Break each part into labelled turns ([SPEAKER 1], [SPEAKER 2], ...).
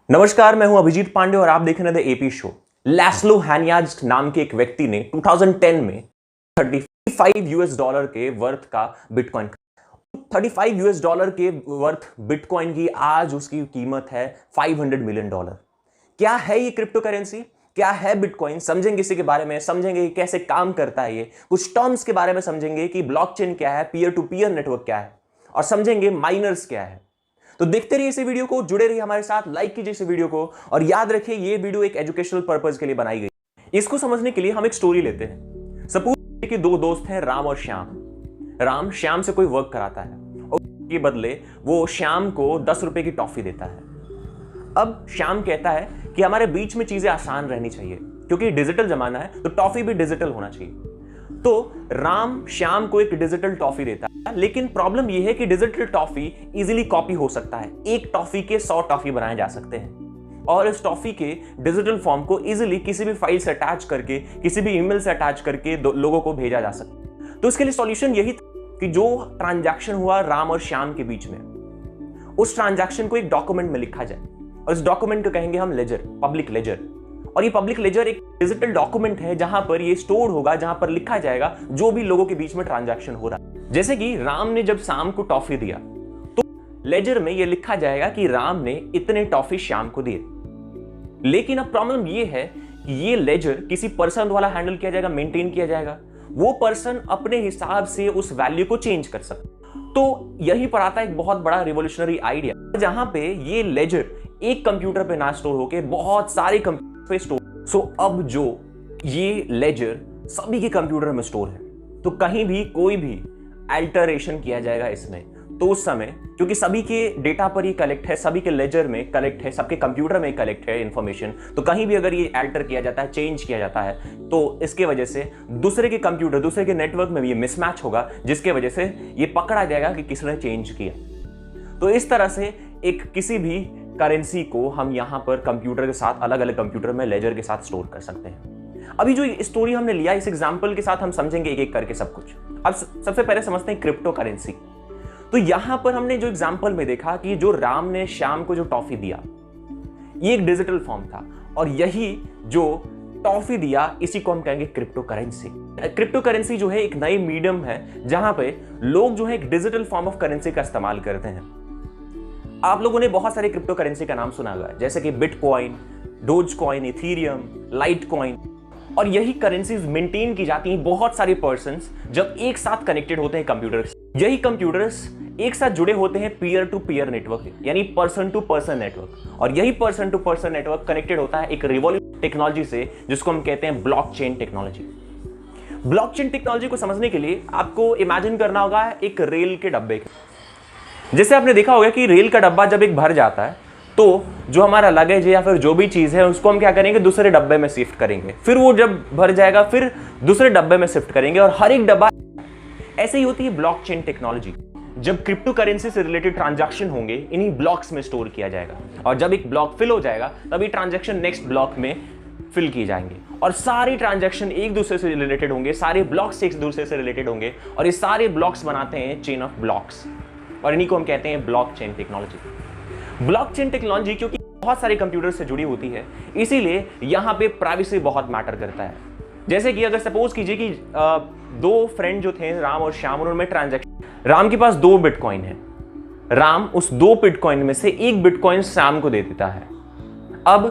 [SPEAKER 1] नमस्कार, मैं हूं अभिजीत पांडे और आप देख रहे थे एपी शो। लैस्लो हैनियाज नाम के एक व्यक्ति ने 2010 में $35 के वर्थ का बिटकॉइन, $35 के वर्थ बिटकॉइन की आज उसकी कीमत है $500 मिलियन। क्या है ये क्रिप्टो करेंसी, क्या है बिटकॉइन, समझेंगे इसी के बारे में, समझेंगे कि कैसे काम करता है ये, कुछ टर्म्स के बारे में समझेंगे कि ब्लॉकचेन क्या है, पीयर टू पीयर नेटवर्क क्या है और समझेंगे माइनर्स क्या है। तो देखते रहिए इस वीडियो को, जुड़े रहिए हमारे साथ, लाइक कीजिए इस वीडियो को और याद रखिए ये वीडियो एक एजुकेशनल पर्पस के लिए बनाई गई। इसको समझने के लिए हम एक स्टोरी लेते हैं। सपोज कि दो दोस्त हैं, राम और श्याम। राम श्याम से कोई वर्क कराता है और के बदले वो श्याम को 10 रुपए की टॉफी देता है। अब श्याम कहता है कि हमारे बीच में चीजें आसान रहनी चाहिए क्योंकि डिजिटल जमाना है, तो टॉफी भी डिजिटल होना चाहिए। तो राम श्याम को एक डिजिटल टॉफी देता है, लेकिन प्रॉब्लम यह है कि डिजिटल टॉफी इजीली कॉपी हो सकता है। एक टॉफी के 100 टॉफी बनाए जा सकते हैं और इस टॉफी के डिजिटल फॉर्म को इजीली किसी भी फाइल से अटैच करके, किसी भी ईमेल से अटैच करके लोगों को भेजा जा सकता है। तो इसके लिए सॉल्यूशन यही था कि जो ट्रांजैक्शन हुआ राम और श्याम के बीच में, उस ट्रांजैक्शन को एक डॉक्यूमेंट में लिखा जाए और इस डॉक्यूमेंट को कहेंगे हम लेजर, पब्लिक लेजर। और ये पब्लिक लेजर एक डिजिटल डॉक्यूमेंट है जहां पर ये स्टोर होगा, जहां पर लिखा जाएगा जो भी लोगों के बीच में ट्रांजैक्शन हो रहा है। जैसे कि राम ने जब श्याम को टॉफी दिया तो लेजर में ये लिखा जाएगा कि राम ने इतने टॉफी श्याम को दिए। लेकिन अब प्रॉब्लम ये है कि ये लेजर किसी पर्सन द्वारा हैंडल किया जाएगा, मेंटेन किया जाएगा। वो पर्सन अपने हिसाब से उस वैल्यू को चेंज कर सकता। तो यहीं पर आता है एक बहुत बड़ा रिवोल्यूशनरी आइडिया, जहां पे ये लेजर एक कंप्यूटर पे ना स्टोर होके बहुत सारे कंप्यूटर पे स्टोर। सो अब जो ये लेजर सभी के कंप्यूटर में स्टोर है, तो कहीं भी कोई भी अल्टरेशन किया जाएगा इसमें, तो उस समय क्योंकि सभी के डेटा पर ही कलेक्ट है, सभी के लेजर में कलेक्ट है, सबके कंप्यूटर में कलेक्ट है इंफॉर्मेशन, तो कहीं भी अगर ये अल्टर किया जाता है, चेंज किया जाता है, तो इसके वजह से दूसरे के कंप्यूटर, दूसरे के नेटवर्क में भी ये मिसमैच होगा, जिसके वजह से ये पकड़ा जाएगा कि किसने चेंज किया। तो इस तरह से एक किसी भी करेंसी को हम यहां पर कंप्यूटर के साथ, अलग अलग कंप्यूटर में लेजर के साथ स्टोर कर सकते हैं। अभी जो स्टोरी हमने लिया, इस एग्जांपल के साथ हम समझेंगे एक एक करके सब कुछ। अब सबसे पहले समझते हैं क्रिप्टो करेंसी। तो यहां पर हमने जो एग्जांपल में देखा कि जो राम ने श्याम को जो टॉफी दिया, ये एक डिजिटल फॉर्म था और यही जो टॉफी दिया, इसी को हम कहेंगे क्रिप्टो करेंसी। क्रिप्टो करेंसी जो है एक नई मीडियम है जहां पे लोग जो है एक डिजिटल फॉर्म ऑफ करेंसी का इस्तेमाल करते हैं। आप लोगों ने बहुत सारे क्रिप्टो करेंसी का नाम सुना होगा, जैसे कि बिटकॉइन, डोजकॉइन, इथेरियम, लाइटकॉइन। और यही करेंसीज मेंटेन की जाती हैं बहुत सारे पर्सन्स जब एक साथ कनेक्टेड होते हैं कंप्यूटर से। यही कंप्यूटर्स एक साथ जुड़े होते हैं पीयर टू पीयर नेटवर्क, यानी पर्सन टू पर्सन नेटवर्क। और यही person to person network connected होता है एक रिवॉल्यूशन टेक्नोलॉजी से, जिसको हम कहते हैं ब्लॉकचेन टेक्नोलॉजी। ब्लॉकचेन टेक्नोलॉजी को समझने के लिए आपको इमेजिन करना होगा एक रेल के डब्बे के। जैसे आपने देखा होगा कि रेल का डब्बा जब एक भर जाता है तो जो हमारा लगेज है या फिर जो भी चीज है उसको हम क्या करेंगे, दूसरे डब्बे में शिफ्ट करेंगे। फिर वो जब भर जाएगा फिर दूसरे डब्बे में शिफ्ट करेंगे और हर एक डब्बा। ऐसे ही होती है ब्लॉकचेन टेक्नोलॉजी। जब क्रिप्टो करेंसी से रिलेटेड ट्रांजैक्शन होंगे, इन्हीं ब्लॉक्स में स्टोर किया जाएगा और जब एक ब्लॉक फिल हो जाएगा तभी ट्रांजैक्शन नेक्स्ट ब्लॉक में फिल की जाएंगे और सारे ट्रांजैक्शन एक दूसरे से रिलेटेड होंगे, सारे ब्लॉक्स एक दूसरे से रिलेटेड होंगे और ये सारे ब्लॉक्स बनाते हैं चेन ऑफ ब्लॉक्स और इन्हीं को हम कहते हैं ब्लॉकचेन टेक्नोलॉजी। ब्लॉकचेन टेक्नोलॉजी क्योंकि बहुत सारे कंप्यूटर से जुड़ी होती है, इसीलिए यहां पे प्राइवेसी बहुत मैटर करता है। जैसे कि अगर सपोज कीजिए कि दो फ्रेंड जो थे, राम और श्याम, उनमें ट्रांजैक्शन, राम के पास 2 बिटकॉइन है। राम उस 2 बिटकॉइन में से 1 बिटकॉइन श्याम को दे देता है। अब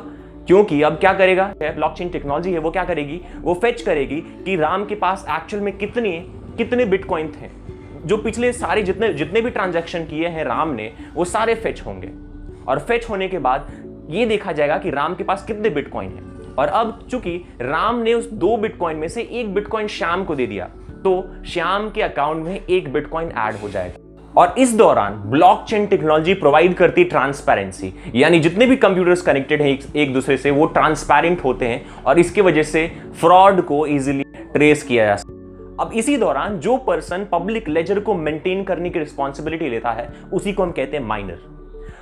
[SPEAKER 1] क्योंकि अब क्या करेगा, ब्लॉकचेन टेक्नोलॉजी है, वो क्या करेगी, वो फेच करेगी कि राम के पास एक्चुअल में कितने बिटकॉइन थे। जो पिछले सारे जितने भी ट्रांजैक्शन किए हैं राम ने, वो सारे फेच होंगे और फेच होने के बाद ये देखा जाएगा कि राम के पास कितने बिटकॉइन है। और अब चूंकि राम ने उस 2 बिटकॉइन में से 1 बिटकॉइन श्याम को दे दिया, तो श्याम के अकाउंट में 1 बिटकॉइन ऐड हो जाएगा। और इस दौरान ब्लॉकचेन टेक्नोलॉजी प्रोवाइड करती ट्रांसपेरेंसी, यानी जितने भी कंप्यूटर्स कनेक्टेड हैं एक दूसरे से, वो ट्रांसपेरेंट होते हैं और इसकी वजह से फ्रॉड को इजीली ट्रेस किया जा सकता है। अब इसी दौरान जो पर्सन पब्लिक लेजर को मेंटेन करने की रिस्पॉन्सिबिलिटी लेता है, उसी को हम कहते हैं माइनर।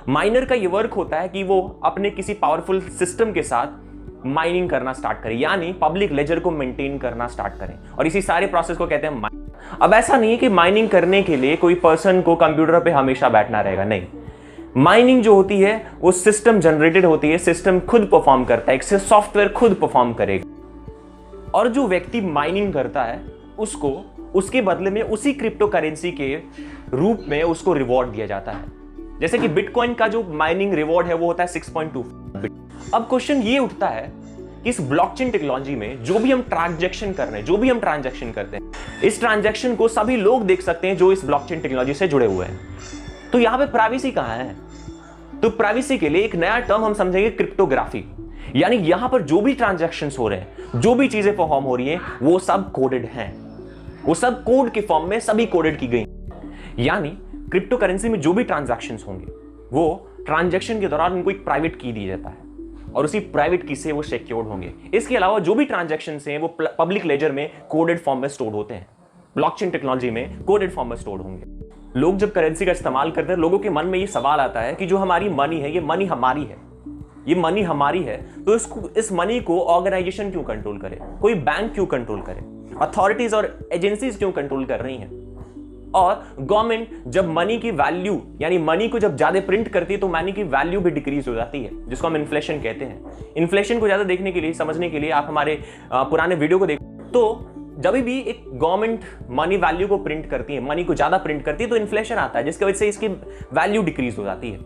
[SPEAKER 1] माइनर का ये वर्क होता है कि वो अपने किसी पावरफुल सिस्टम के साथ माइनिंग करना स्टार्ट करें, यानी पब्लिक लेजर को मेंटेन करना स्टार्ट करें और इसी सारे प्रोसेस को कहते हैं माइनिंग। अब ऐसा नहीं है कि माइनिंग करने के लिए कोई पर्सन को कंप्यूटर पे हमेशा बैठना रहेगा, नहीं। माइनिंग जो होती है वो सिस्टम जनरेटेड होती है, सिस्टम खुद परफॉर्म करता है, इससे सॉफ्टवेयर खुद परफॉर्म करेगा। और जो व्यक्ति माइनिंग करता है उसको उसके बदले में उसी क्रिप्टो करेंसी के रूप में उसको रिवॉर्ड दिया जाता है। जैसे कि बिटकॉइन का जो माइनिंग रिवॉर्ड है वो होता है 6.2 बिट। अब क्वेश्चन ये उठता है कि इस ब्लॉकचेन टेक्नोलॉजी में जो भी हम ट्रांजैक्शन कर रहे हैं, जो भी हम ट्रांजैक्शन करते हैं, इस ट्रांजैक्शन को सभी लोग देख सकते हैं जो इस ब्लॉकचेन टेक्नोलॉजी से जुड़े हुए हैं। तो यहां पे प्राइवेसी कहां है? तो प्राइवेसी के लिए एक नया टर्म हम समझेंगे, क्रिप्टोग्राफी। यानी यहां पर जो भी ट्रांजैक्शंस हो रहे हैं, जो भी चीजें परफॉर्म हो रही हैं, वो सब कोडेड हैं, वो सब कोड के फॉर्म में सभी कोडेड की गई। यानी क्रिप्टो करेंसी में जो भी ट्रांजैक्शंस होंगे वो ट्रांजैक्शन के दौरान उनको एक प्राइवेट की दिया जाता है और उसी प्राइवेट की से वो सिक्योर्ड होंगे। इसके अलावा जो भी ट्रांजैक्शंस हैं वो पब्लिक लेजर में कोडेड फॉर्म में स्टोर होते हैं, ब्लॉकचेन टेक्नोलॉजी में कोडेड फॉर्म में स्टोर होंगे। लोग जब करेंसी का इस्तेमाल करते हैं, लोगों के मन में ये सवाल आता है कि जो हमारी मनी है, ये मनी हमारी है, ये मनी हमारी है, तो इस मनी को ऑर्गेनाइजेशन क्यों कंट्रोल करे, कोई बैंक क्यों कंट्रोल करे, अथॉरिटीज और एजेंसीज क्यों कंट्रोल कर रही हैं? और गवर्नमेंट जब मनी की वैल्यू, यानी मनी को जब ज्यादा प्रिंट करती है तो मनी की वैल्यू भी डिक्रीज हो जाती है, जिसको हम इन्फ्लेशन कहते हैं। इन्फ्लेशन को ज्यादा देखने के लिए, समझने के लिए आप हमारे पुराने वीडियो को देखो। तो जब भी एक गवर्नमेंट मनी वैल्यू को प्रिंट करती है, मनी को ज्यादा प्रिंट करती है, तो इन्फ्लेशन आता है, जिसकी वजह से इसकी वैल्यू डिक्रीज हो जाती है।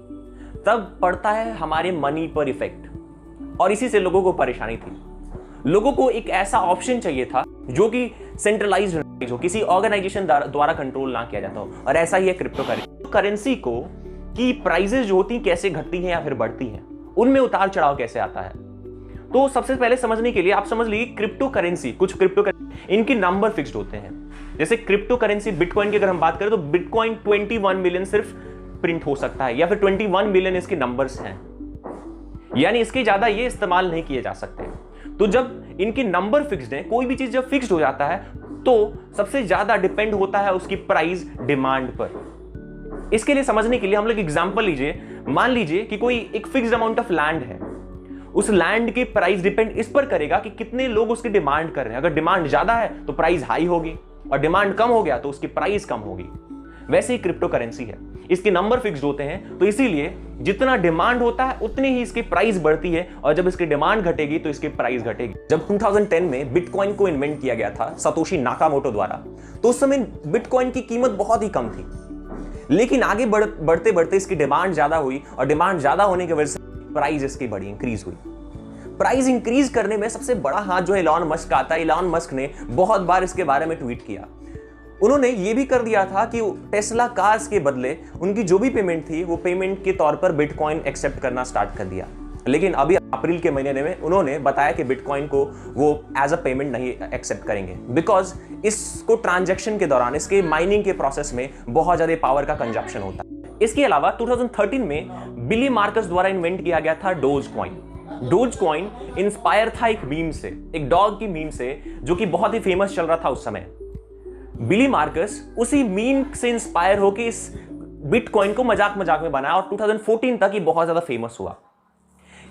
[SPEAKER 1] तब पड़ता है हमारे मनी पर इफेक्ट, और इसी से लोगों को परेशानी थी। लोगों को एक ऐसा ऑप्शन चाहिए था जो कि सेंट्रलाइज्ड हो, किसी ऑर्गेनाइजेशन द्वारा कंट्रोल ना किया जाता हो, और ऐसा ही है क्रिप्टो करेंसी। करेंसी को की प्राइजेस जो होती हैं कैसे घटती हैं या फिर बढ़ती हैं, उनमें उतार चढ़ाव कैसे आता है। तो सबसे पहले समझने के लिए आप समझ लीजिए क्रिप्टो करेंसी, कुछ क्रिप्टो इनकी नंबर फिक्स्ड होते हैं। जैसे क्रिप्टो करेंसी बिटकॉइन की अगर हम बात करें तो बिटकॉइन 21 मिलियन सिर्फ प्रिंट हो सकता है, या फिर 21 मिलियन इसके नंबर्स हैं, यानी इसके ज्यादा ये इस्तेमाल नहीं किए जा सकते। तो जब इनकी नंबर फिक्स्ड है, कोई भी चीज जब फिक्स्ड हो जाता है तो सबसे ज्यादा डिपेंड होता है उसकी प्राइस डिमांड पर। इसके लिए समझने के लिए हम लोग एग्जांपल लीजिए, मान लीजिए कि कोई एक फिक्स्ड अमाउंट ऑफ लैंड है, उस लैंड की प्राइस डिपेंड इस पर करेगा कि कितने लोग उसकी डिमांड कर रहे हैं। अगर डिमांड ज्यादा है तो प्राइस हाई होगी, और डिमांड कम हो गया तो उसकी प्राइस कम होगी। वैसे ही क्रिप्टो करेंसी है, इसके नंबर फिक्स्ड होते हैं, तो इसीलिए जितना डिमांड होता है उतनी ही इसकी प्राइस बढ़ती है, और जब इसकी डिमांड घटेगी तो इसकी प्राइस घटेगी। जब 2010 में बिटकॉइन को इन्वेंट किया गया था सतोशी नाकामोटो द्वारा, तो उस समय बिटकॉइन की कीमत बहुत ही कम थी। लेकिन आगे बढ़ते बढ़ते इसकी डिमांड ज्यादा हुई, और डिमांड ज्यादा होने की वजह से प्राइस इसकी बड़ी इंक्रीज हुई। प्राइस इंक्रीज करने में सबसे बड़ा हाथ जो इलॉन मस्क का आता है। इलॉन मस्क ने बहुत बार इसके बारे में ट्वीट किया। उन्होंने ये भी कर दिया था कि टेस्ला कार्स के बदले उनकी जो भी पेमेंट थी वो पेमेंट के तौर पर बिटकॉइन एक्सेप्ट करना स्टार्ट कर दिया। लेकिन अभी अप्रैल के महीने में उन्होंने बताया कि बिटकॉइन को वो एज अ पेमेंट नहीं एक्सेप्ट करेंगे, बिकॉज इसको ट्रांजैक्शन के दौरान, इसके माइनिंग के प्रोसेस में बहुत ज्यादा पावर का कंजप्शन होता है। इसके अलावा 2013 में बिली मार्कस द्वारा इन्वेंट किया गया था dose coin. Dose coin inspire था एक मीम से, एक डॉग की मीम से, जो कि बहुत ही फेमस चल रहा था उस समय। बिली मार्कस उसी मीम से इंस्पायर होकर इस बिटकॉइन को मजाक मजाक में बनाया, और 2014 तक ये बहुत ज्यादा फेमस हुआ।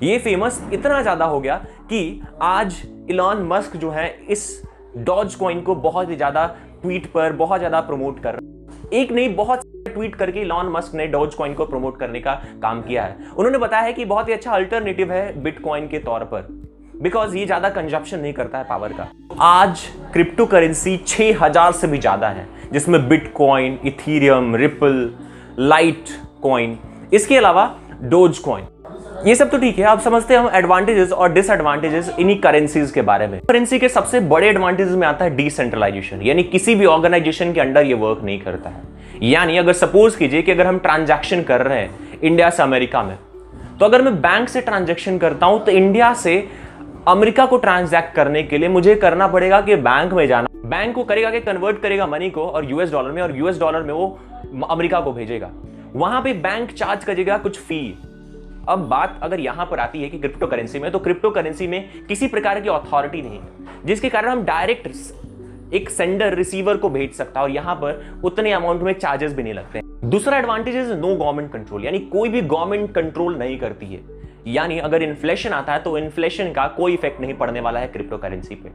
[SPEAKER 1] ये फेमस इतना ज्यादा हो गया कि आज इलॉन मस्क जो है इस डॉज कॉइन को बहुत ही ज्यादा ट्वीट पर बहुत ज्यादा प्रमोट कर रहा है। एक नहीं, बहुत ट्वीट करके इलॉन मस्क ने डॉज कॉइन को प्रमोट करने का काम किया है। उन्होंने बताया है कि बहुत ही अच्छा अल्टरनेटिव है बिटकॉइन के तौर पर, बिकॉज ये ज्यादा कंजप्शन नहीं करता है पावर का। आज क्रिप्टो करेंसी 6000 से भी ज्यादा है, जिसमें bitcoin, Ethereum, ripple, light coin, इसके अलावा डोज कॉइन। ये सब तो ठीक है, आप समझते हैं हम एडवांटेजेस और डिसएडवांटेजेस इन्हीं करेंसीज के बारे में। करेंसी के सबसे बड़े एडवांटेजेस में आता है डिसेंट्रलाइजेशन, यानी किसी भी ऑर्गेनाइजेशन के अंडर ये वर्क नहीं करता है। यानी अगर सपोज कीजिए कि अगर हम ट्रांजैक्शन कर रहे हैं इंडिया से अमेरिका में, तो अगर मैं बैंक से ट्रांजैक्शन करता हूं तो इंडिया से अमेरिका को ट्रांजैक्ट करने के लिए मुझे करना पड़ेगा कि बैंक में जाना, बैंक को करेगा कि कन्वर्ट करेगा मनी को और यूएस डॉलर में, और यूएस डॉलर में वो अमेरिका को भेजेगा। वहां पे बैंक चार्ज करेगा कुछ फी। अब बात अगर यहां पर आती है कि क्रिप्टो करेंसी में, तो क्रिप्टो करेंसी में किसी प्रकार की अथॉरिटी नहीं है, जिसके कारण हम डायरेक्ट एक सेंडर रिसीवर को भेज सकता है, और यहां पर उतने अमाउंट में चार्जेस भी नहीं लगते। दूसरा advantage is no government control, यानी कोई भी गवर्नमेंट कंट्रोल नहीं करती है। यानी अगर इन्फ्लेशन आता है तो इन्फ्लेशन का कोई इफेक्ट नहीं पड़ने वाला है क्रिप्टो करेंसी पे।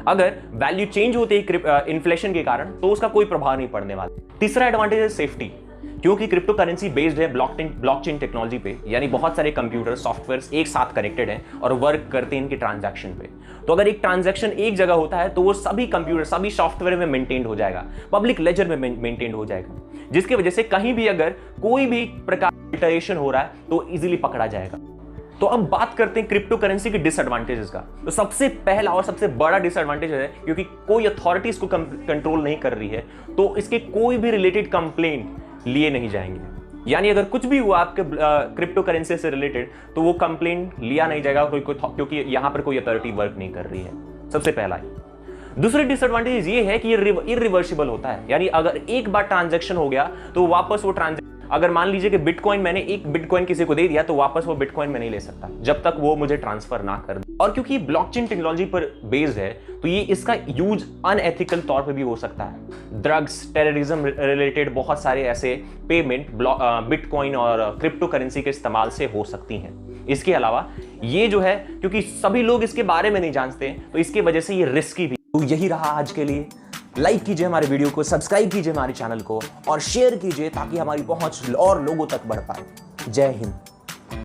[SPEAKER 1] अगर वैल्यू चेंज होती है इन्फ्लेशन के कारण तो उसका कोई प्रभाव नहीं पड़ने वाला। तीसरा एडवांटेज है सेफ्टी, क्योंकि क्रिप्टो करेंसी बेस्ड है ब्लॉकचेन टेक्नोलॉजी पे, यानी बहुत सारे कंप्यूटर सॉफ्टवेयर एक साथ कनेक्टेड हैं और वर्क करते हैं इनके ट्रांजैक्शन पे। तो अगर एक ट्रांजैक्शन एक जगह होता है तो वो सभी कंप्यूटर सभी सॉफ्टवेयर में मेंटेन हो जाएगा, पब्लिक लेजर में मेंटेन हो जाएगा, जिसकी वजह से कहीं भी अगर कोई भी प्रकार का अल्टरेशन हो रहा है तो इजीली पकड़ा जाएगा। तो अब बात करते हैं क्रिप्टो करेंसी के डिसएडवांटेजेस का। तो सबसे पहला और सबसे बड़ा डिसएडवांटेज है क्योंकि कोई अथॉरिटी इसको कंट्रोल नहीं कर रही है, तो इसके कोई भी रिलेटेड कंप्लेंट लिए नहीं जाएंगे। यानी अगर कुछ भी हुआ आपके क्रिप्टो करेंसी से रिलेटेड तो वो कंप्लेंट लिया नहीं जाएगा क्योंकि यहां पर कोई अथॉरिटी वर्क नहीं कर रही है। सबसे पहला दूसरी डिसएडवांटेज ये है कि ये इरिवर्सिबल होता है, यानी अगर एक बार ट्रांजैक्शन हो गया तो वापस वो अगर मान लीजिए कि बिटकॉइन मैंने एक बिटकॉइन किसी को दे दिया तो वापस वो बिटकॉइन मैं नहीं ले सकता जब तक वो मुझे ट्रांसफर ना कर दे। और क्योंकि ब्लॉकचेन टेक्नोलॉजी पर बेस्ड है तो ये इसका यूज अनएथिकल तौर पे भी हो सकता है। ड्रग्स, टेररिज्म रिलेटेड बहुत सारे ऐसे पेमेंट बिटकॉइन और क्रिप्टो करेंसी के इस्तेमाल से हो सकती हैं। इसके अलावा ये जो है क्योंकि सभी लोग इसके बारे में नहीं जानते तो इसकी वजह से ये रिस्की भी। तो यही रहा आज के लिए। लाइक कीजिए हमारे वीडियो को, सब्सक्राइब कीजिए हमारे चैनल को और शेयर कीजिए ताकि हमारी पहुंच और लोगों तक बढ़ पाए। जय हिंद।